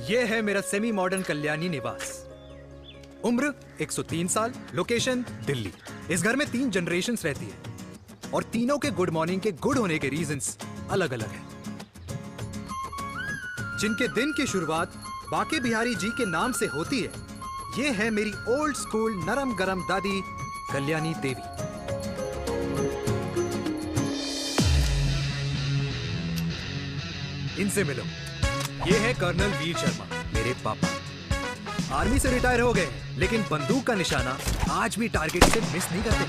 ये है मेरा सेमी मॉडर्न कल्याणी निवास। उम्र 103 साल, लोकेशन दिल्ली। इस घर में 3 जनरेशंस रहती है और तीनों के गुड मॉर्निंग के गुड होने के रीजंस अलग अलग हैं। जिनके दिन की शुरुआत बाके बिहारी जी के नाम से होती है, ये है मेरी ओल्ड स्कूल नरम गरम दादी कल्याणी देवी। इनसे मिलो। ये है कर्नल वीर शर्मा, मेरे पापा। आर्मी से रिटायर हो गए हैं, लेकिन बंदूक का निशाना आज भी टारगेट से मिस नहीं करते।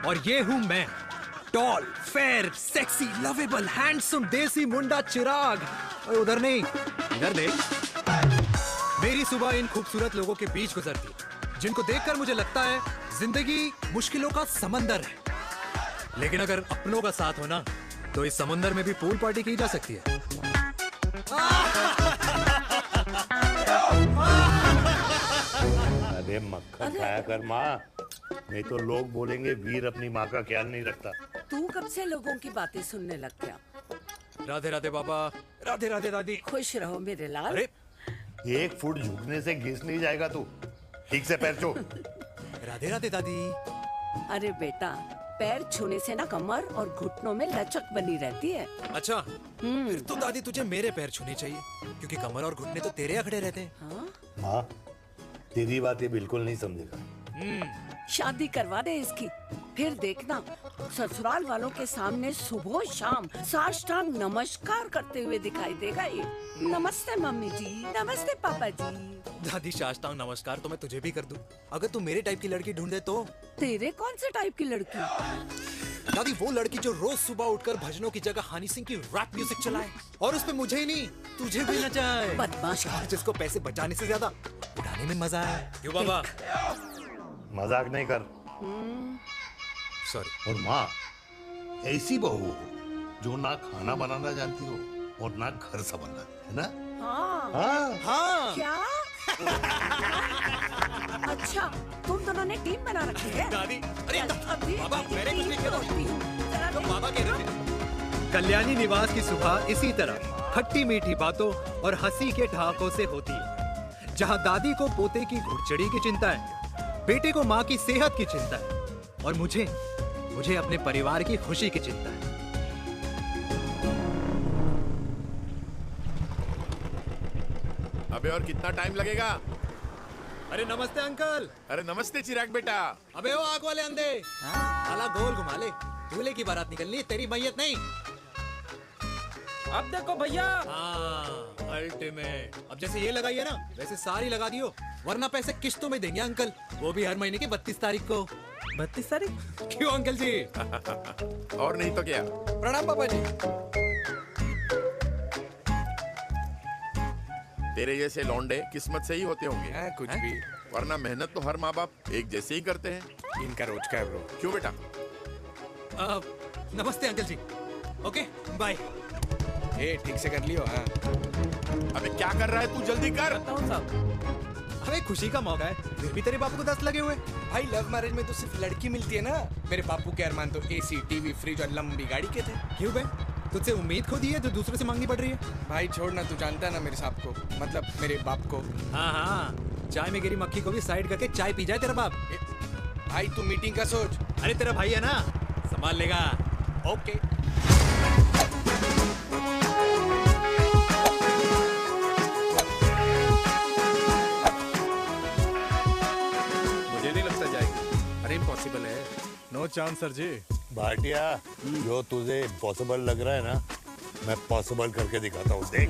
और ये हूं मैं, tall, fair, sexy, lovable, handsome, desi मुंडा चिराग। और उधर नहीं, इधर देख। मेरी सुबह इन खूबसूरत लोगों के बीच गुजरती है, जिनको देखकर मुझे लगता है जिंदगी मुश्किलों का समंदर है, लेकिन अगर अपनों का साथ हो ना, तो इस समंदर में भी पूल पार्टी की जा सकती है। अरे मक्खन खाया कर माँ, नहीं तो लोग बोलेंगे वीर अपनी माँ का ख्याल नहीं रखता। तू कब से लोगों की बातें सुनने लग गया? राधे राधे बाबा, राधे राधे दादी। खुश रहो मेरे लाल। अरे 1 फुट झुकने से घिस नहीं जाएगा तू, ठीक से पैर छू। राधे राधे दादी। अरे बेटा, पैर छूने से ना कमर और घुटनों में लचक बनी रहती है। अच्छा, फिर तो दादी तुझे मेरे पैर छूने चाहिए, क्योंकि कमर और घुटने तो तेरे अखड़े रहते हैं। हाँ? माँ, तेरी बात ये बिल्कुल नहीं समझेगा। शादी करवा दे इसकी, फिर देखना ससुराल वालों के सामने सुबह शाम साष्टांग नमस्कार करते हुए दिखाई देगा ये। नमस्ते मम्मी जी, नमस्ते पापा जी। दादी साष्टांग नमस्कार तो मैं तुझे भी कर दूं, अगर तू मेरे टाइप की लड़की ढूंढे तो। तेरे कौन से टाइप की लड़की? दादी वो लड़की जो रोज सुबह उठकर भजनों की जगह हनी सिंह की रैप म्यूजिक चलाए, और उसपे मुझे ही नहीं तुझे भी नचाए। बदमाश। और जिसको पैसे बचाने से ज्यादा उड़ाने में मजा आए। क्यों बाबा? मजाक नहीं कर। सॉरी। और माँ, ऐसी बहू हो जो ना खाना बनाना जानती हो और ना घर संभालना, है ना? हाँ। हाँ हाँ। क्या? अच्छा, तुम दोनों ने टीम बना रखी है? दादी, अरे अभी बाबा, मैंने कुछ नहीं किया। जरा तो बाबा कह रहे थे। कल्याणी निवास की सुबह इसी तरह खट्टी मीठी बातों और हंसी के ठहाकों से होती है, जहां दादी को पोते की घुड़चड़ी की चिंता है, बेटे को माँ की सेहत की चिंता है, और मुझे अपने परिवार की खुशी की चिंता है। अबे और कितना टाइम लगेगा? अरे नमस्ते अंकल। अरे नमस्ते चिराग बेटा। अबे वो आग वाले अंधे, साला गोल घुमा ले। दूल्हे की बारात निकलनी है, तेरी मैयत नहीं। अब देखो भैया। हाँ, अल्टीमेट। अब जैसे ये लगाई है ना, वैसे सारी लगा दियो, वरना पैसे किस्तों में देंगे अंकल, वो भी हर महीने की 32 तारीख को। 32 तारीख? क्यों अंकल जी? और नहीं तो क्या। प्रणाम पापा जी। तेरे जैसे लौंडे किस्मत से ही होते होंगे। कुछ भी, वरना मेहनत तो हर माँ बाप एक जैसे ही करते हैं। इनका रोज का है ब्रो। क्यों बेटा? नमस्ते अंकल जी। Okay bye. ए ठीक से कर लियो। हाँ अबे क्या कर रहा है तू, जल्दी कर। बताओ साहब। हमें खुशी का मौका है, फिर भी तेरे बापू को 10 लगे हुए। भाई लव मैरिज में तो सिर्फ लड़की मिलती है ना। मेरे बापू के अरमान तो एसी, टीवी, फ्रिज और लंबी गाड़ी के थे। क्यों बे? तुझसे उम्मीद खो दी है जो दूसरों से मांगनी पड़ रही है? भाई छोड़ना, तू जानता है ना मेरे साहब को, मतलब मेरे बाप को। हाँ हाँ, चाय में गिरी मक्खी को भी साइड करके चाय पी जाए तेरा बाप। भाई तू मीटिंग का सोच। अरे तेरा भाई है ना, संभाल लेगा। ओके। मुझे नहीं लगता जाएगी। अरे इम्पॉसिबल है। नो चांस सर जी। भाटिया, जो तुझे इम्पॉसिबल लग रहा है ना, मैं पॉसिबल करके दिखाता हूँ, देख।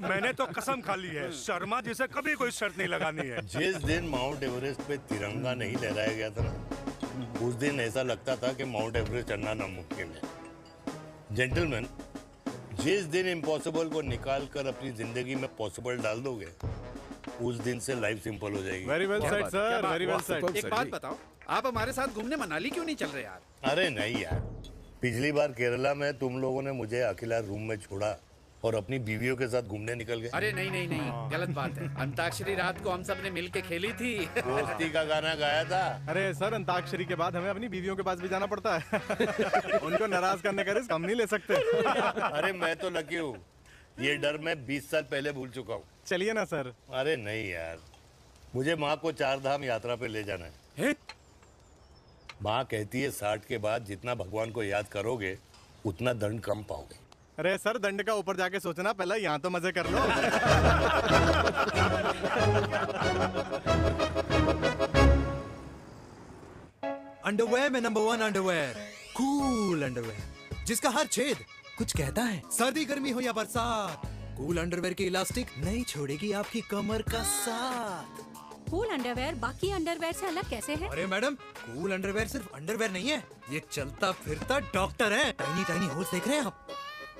मैंने तो कसम खा ली है, शर्मा जी से कभी कोई शर्त नहीं लगानी है। जिस दिन माउंट एवरेस्ट पे तिरंगा नहीं लहराया गया था ना, उस दिन ऐसा लगता था कि माउंट एवरेस्ट चढ़ना नामुमकिन है। जेंटलमैन, जिस दिन इम्पॉसिबल को निकाल कर अपनी जिंदगी में पॉसिबल डाल दोगे, उस दिन से लाइफ सिंपल हो जाएगी। Very well said sir, very well said. एक बात बताओ, आप हमारे साथ घूमने मनाली क्यों नहीं चल रहे यार? अरे नहीं यार, पिछली बार केरला में तुम लोगों ने मुझे अकेला रूम में छोड़ा और अपनी बीवियों के साथ घूमने निकल गए। अरे नहीं नहीं नहीं, गलत बात है। अंताक्षरी रात को हम सब ने मिल के खेली थी। दोस्ती का गाना गाया था। अरे सर, अंताक्षरी के बाद हमें अपनी बीवियों के पास भी जाना पड़ता है। उनको नाराज करने का रिस्क हम नहीं ले सकते। अरे मैं तो लकी हूँ, ये डर मैं 20 साल पहले भूल चुका हूँ। चलिए ना सर। अरे नहीं यार, मुझे माँ को 4 धाम यात्रा पे ले जाना है। माँ कहती है 60 के बाद जितना भगवान को याद करोगे उतना दंड कम पाओगे। अरे सर, दंड का ऊपर जाके सोचना, पहले यहाँ तो मजे कर लो। अंडरवेयर में नंबर 1 अंडरवेयर, कूल अंडरवेयर, जिसका हर छेद कुछ कहता है। सर्दी गर्मी हो या बरसात, कूल अंडरवेयर की इलास्टिक नहीं छोड़ेगी आपकी कमर का साथ। कूल अंडरवेयर बाकी अंडरवेयर से अलग कैसे है? अरे मैडम, कूल अंडरवेयर सिर्फ अंडरवेयर नहीं है, ये चलता फिरता डॉक्टर है। टाइनी टाइनी होल्स देख रहे हैं आप?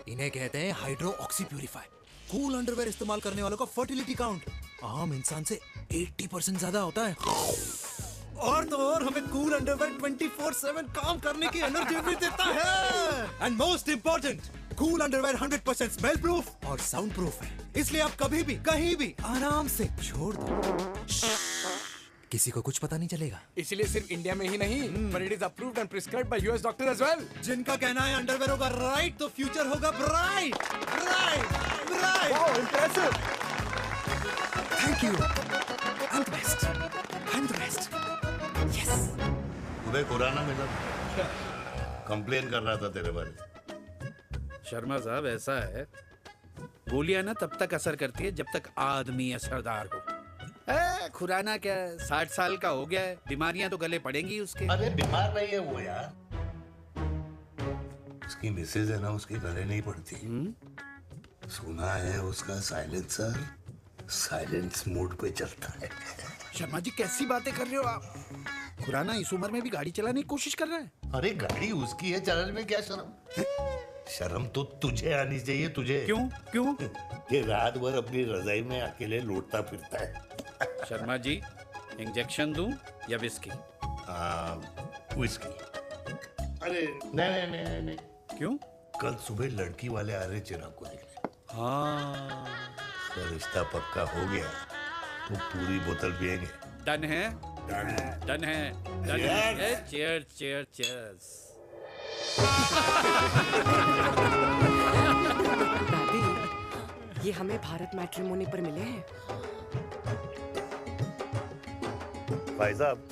इन्हें कहते हैं hydro oxy purifier. Cool underwear इस्तेमाल करने वालों का फर्टिलिटी काउंट आम इंसान से 80% ज्यादा होता है। और तो और हमें कूल अंडरवेयर 24/7 काम करने की एनर्जी भी देता है। And most important, cool underwear 100% smell proof और साउंड प्रूफ है, इसलिए आप कभी भी कहीं भी आराम से छोड़ दो, किसी को कुछ पता नहीं चलेगा। इसीलिए सिर्फ इंडिया में ही नहीं, but it is approved and prescribed by US doctor as well. जिनका कहना है अंडरवेयर होगा राइट तो फ्यूचर होगा bright, bright, bright. Oh, impressive. Thank you. I'm the best. I'm the best. Yes. तुम्हें खुराना मिला, कंप्लेन कर रहा था तेरे बारे में। शर्मा साहब, ऐसा है, गोलियां ना तब तक असर करती है जब तक आदमी असरदार हो। खुराना क्या, 60 साल का हो गया है, बीमारियां तो गले पड़ेंगी उसके। अरे बीमार नहीं है वो यार, उसकी मिसेज है ना, उसके गले नहीं पड़ती। सुना है उसका साइलेंसर साइलेंस मोड पे चलता है। शर्मा जी, कैसी बातें कर रहे हो आप? खुराना इस उम्र में भी गाड़ी चलाने की कोशिश कर रहा है। अरे गाड़ी उसकी है, चलाने में क्या शर्म? शर्म तो तुझे आनी चाहिए, तुझे। क्यों क्यों? ये रात भर अपनी रजाई में अकेले लौटता फिरता है। शर्मा जी, इंजेक्शन दूं या विस्की? विस्की। अरे नहीं नहीं नहीं नहीं। क्यों? कल सुबह लड़की वाले आ रहे चिराग को देखने। हाँ, तो रिश्ता पक्का हो गया तो पूरी बोतल पिएंगे। डन है, डन है, डन है। Cheers cheers cheers. दादी, ये हमें भारत मैट्रिमोनी पर मिले हैं। भाई साहब,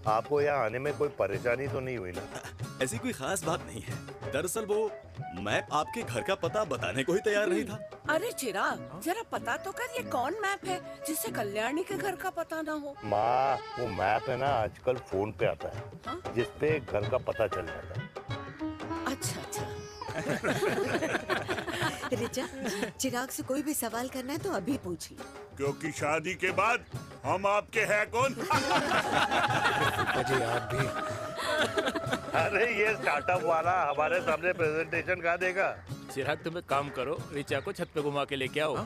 आपको यहाँ आने में कोई परेशानी तो नहीं हुई ना? ऐसी कोई खास बात नहीं है। दरअसल वो मैप आपके घर का पता बताने को ही तैयार नहीं था। अरे चिराग, जरा पता तो कर, ये कौन मैप है जिससे कल्याणी के घर का पता ना हो? माँ, वो मैप है ना आजकल फोन पे आता है। हाँ? जिसपे घर का पता चल जाता है। अच्छा अच्छा। रिचा, चिराग से कोई भी सवाल करना है तो अभी पूछिए। क्योंकि शादी के बाद हम आपके हैं कौन? अजय आप भी। अरे ये स्टार्टअप वाला हमारे सामने प्रेजेंटेशन कहाँ देगा? चिराग, तुम एक काम करो, रिचा को छत पे घुमा के लेके आओ।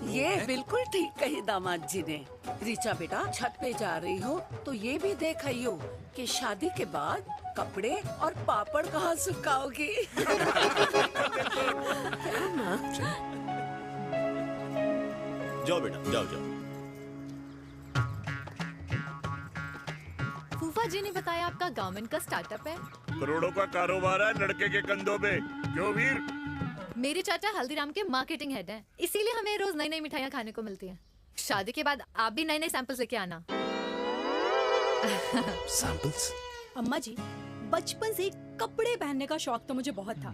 ये बिल्कुल ठीक कही दामाद जी ने। रिचा बेटा, छत पे जा रही हो तो ये भी देख आइयो कि शादी के बाद कपड़े और पापड़ कहाँ सुखाओगी। जाओ बेटा, जाओ जाओ। फूफा जी ने बताया आपका गारमेंट का स्टार्टअप है। करोड़ों का कारोबार है लड़के के कंधों पे। क्यों वीर? मेरे चाचा हल्दीराम के मार्केटिंग हेड हैं, इसीलिए हमें रोज नई नई मिठाइयाँ खाने को मिलती हैं। शादी के बाद आप भी नए नए सैंपल्स लेके आना। सैंपल्स? अम्मा जी, बचपन से कपड़े पहनने का शौक तो मुझे बहुत था।